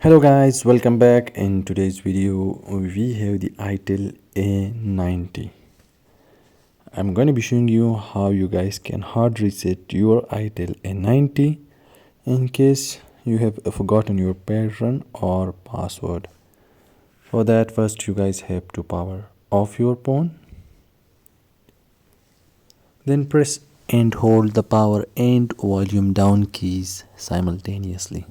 Hello guys, welcome back. In today's video we have the itel A90. I'm going to be showing you how you guys can hard reset your itel A90 in case you have forgotten your pattern or password. For that, first you guys have to power off your phone, then press and hold the power and volume down keys simultaneously.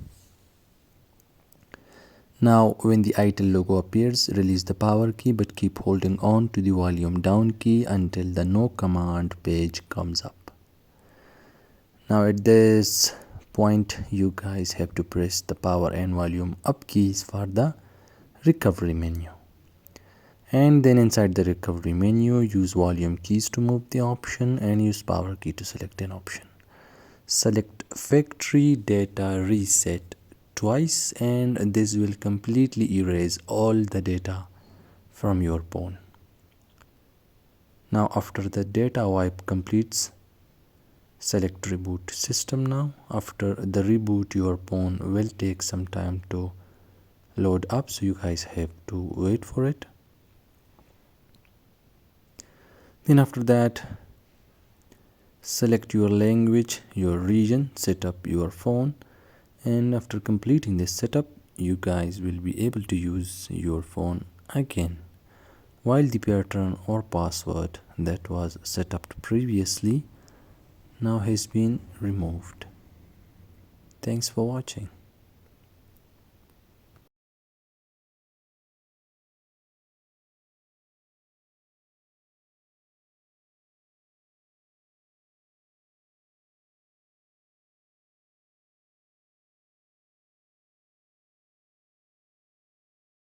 Now when the itel logo appears, release the power key but keep holding on to the volume down key until the no command page comes up. Now at this point you guys have to press the power and volume up keys for the recovery menu. And then inside the recovery menu, use volume keys to move the option and use power key to select an option. Select factory data reset twice and this will completely erase all the data from your phone. Now after the data wipe completes, select reboot system now. After the reboot, your phone will take some time to load up, so you guys have to wait for it. Then after that, select your language, your region, set up your phone, and after completing this setup you guys will be able to use your phone again, while the pattern or password that was set up previously now has been removed. Thanks for watching.